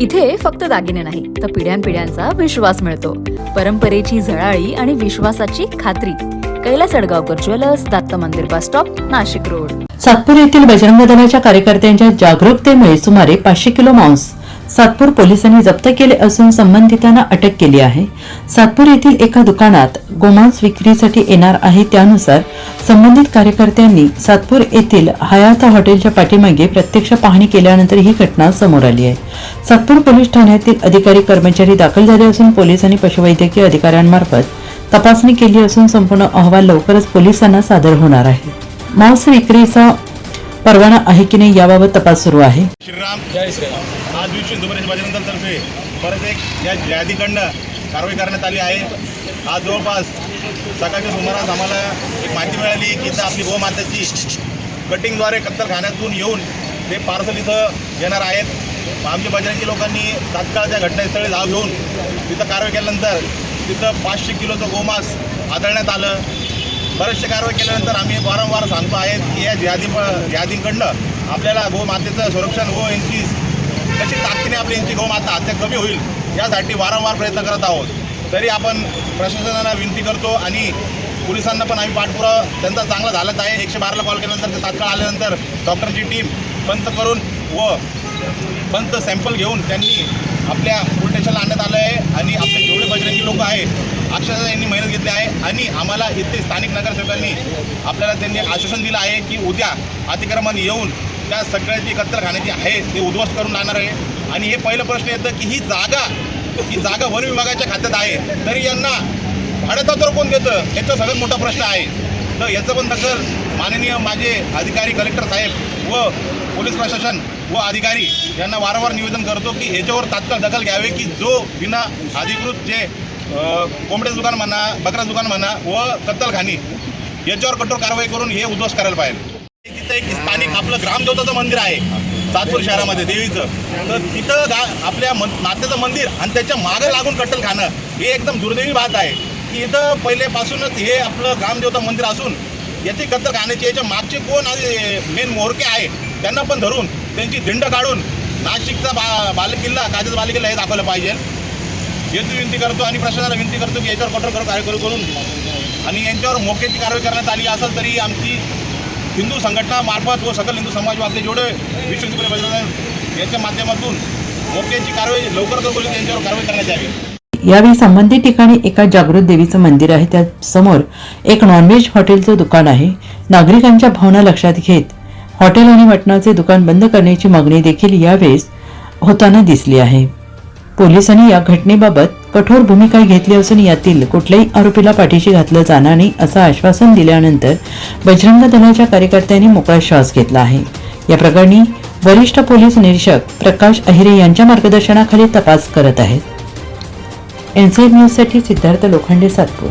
इथे फक्त दागिने नाही तर पिढ्यानपिढ्यांचा विश्वास मिळतो. परंपरेची झळाळी आणि विश्वासाची खात्री. कैलास अडगावकर ज्वेलर्स, दत्त मंदिर bus stop, Nashik road. Satpur येथील बजरंग दलाच्या कार्यकर्त्यांच्या जागरूकतेमुळे सुमारे 500 किलो मांस सातपूर पोलिसांनी जप्त केले असून संबंधितांना अटक केली आहे. सातपूर येथील एका दुकानात गोमांस विक्रीसाठी येणार आहे, त्यानुसार संबंधित कार्यकर्त्यांनी सातपूर येथील हयात हॉटेलच्या पाठीमागे प्रत्यक्ष पाहणी केल्यानंतर ही घटना समोर आली आहे. सातपूर पोलीस ठाण्यातील अधिकारी कर्मचारी दाखल झाले असून पोलिसांनी पशुवैद्यकीय अधिकाऱ्यांमार्फत तपासणी केली असून संपूर्ण अहवाल लवकरच पोलिसांना सादर होणार आहे. मांस विक्रीचा परवाना आहे की नाही याबाबत तपास सुरू आहे. श्रीराम जय श्रीराम. आज दिवशी बजरंगदलतर्फे परत एक या यादीकडनं कारवाई करण्यात आली आहे. आज जवळपास सकाळच्या सुमारास आम्हाला एक माहिती मिळाली की इथं आपली गोमाताची कटिंगद्वारे कत्तलखान्यातून येऊन ते पार्सल इथं येणार आहेत. आमच्या बजरंगी लोकांनी तात्काळ त्या घटनास्थळी धाव घेऊन तिथं कारवाई केल्यानंतर तिथं 500 किलोचं गोमांस आढळण्यात आलं. बरेचसे कारवाई केल्यानंतर आम्ही वारंवार सांगतो आहेत की या यादींकडनं आपल्याला गोमातेचं संरक्षण व यांची कशी ताकदीने आपली यांची गोमाता हत्या कमी होईल यासाठी वारंवार प्रयत्न करत आहोत. तरी आपण प्रशासनाला विनंती करतो आणि पोलिसांना पण आम्ही पाठपुरावा त्यांचा चांगला झालाच आहे. 112ला कॉल केल्यानंतर ते तात्काळ आल्यानंतर डॉक्टरची टीम पंत करून व पंत सॅम्पल घेऊन त्यांनी आपल्या पोलीस स्टेशनला आणण्यात आलं आहे. आणि आपले जेवढे बजरंगी लोक आहेत अक्षरशः यांनी मेहनत घेतली आहे आणि आम्हाला इथे स्थानिक नगरसेवकांनी आपल्याला त्यांनी आश्वासन दिलं आहे की उद्या अतिक्रमण येऊन त्या सगळ्याची कत्तलखान्याची आहे ते उद्ध्वस्त करून आणणार आहे. आणि हे पहिलं प्रश्न येतं की ही जागा वन विभागाच्या खात्यात आहे, तरी यांना भाडेतत्त्वावर कोण देतं याचा सगळ्यात मोठा प्रश्न आहे. तर याचं पण दखल माननीय माझे अधिकारी कलेक्टर साहेब व पोलीस प्रशासन व अधिकारी यांना वारंवार निवेदन करतो की याच्यावर तात्काळ दखल घ्यावे की जो विना अधिकृत जे कोंबड्याचं दुकान म्हणा, बकराचं दुकान म्हणा व कत्तलखानी याच्यावर कठोर कारवाई करून हे उद्ध्वस्त करायला पाहिजे. तिथं एक स्थानिक आपलं ग्रामदेवताचं मंदिर आहे सातपूर शहरामध्ये देवीचं, तर तिथं आपल्या मातेचं मंदिर आणि त्याच्या मागं लागून कत्तलखाना हे एकदम दुर्दैवी बात आहे की इथं पहिलेपासूनच हे आपलं ग्रामदेवता मंदिर असून याची कत्तलखान्याची याच्या मागचे कोण मेन मोहरके आहे त्यांना पण धरून त्यांची धिंड काढून नाशिकचा बालेकिल्ला, काजच बालेकिल्ला हे दाखवलं पाहिजे याची विनंती करतो. आणि प्रशासनाला विनंती करतो की याच्यावर कठोर कारवाई करून आणि यांच्यावर मोक्याची कारवाई करण्यात आली असेल तरी आमची हिंदू संघटना मार्फत व सकल हिंदू समाज आपले जेवढे विश्वहिंदू बजरंग यांच्या माध्यमातून मोक्याची कारवाई लवकरच करून यांच्यावर कारवाई करण्यात यावी. यावेळी संबंधित ठिकाणी एका जागृत देवीचं मंदिर आहे, त्या समोर एक नॉनव्हेज हॉटेलचं दुकान आहे. नागरिकांच्या भावना लक्षात घेत हॉटेल आणि मटणाचे दुकान बंद करण्याची मागणी देखील यावेळेस होताना दिसली आहे. पोलिसांनी या घटनेबाबत कठोर भूमिका घेतली असून यातील कुठल्याही आरोपीला पाठीशी घातलं जाणार नाही असं आश्वासन दिल्यानंतर बजरंग दलाच्या कार्यकर्त्यांनी मोकळा श्वास घेतला आहे. या प्रकरणी वरिष्ठ पोलीस निरीक्षक प्रकाश अहिरे यांच्या मार्गदर्शनाखाली तपास करत आहेत. एनसीएन न्यूजसाठी सिद्धार्थ लोखंडे, सातपूर.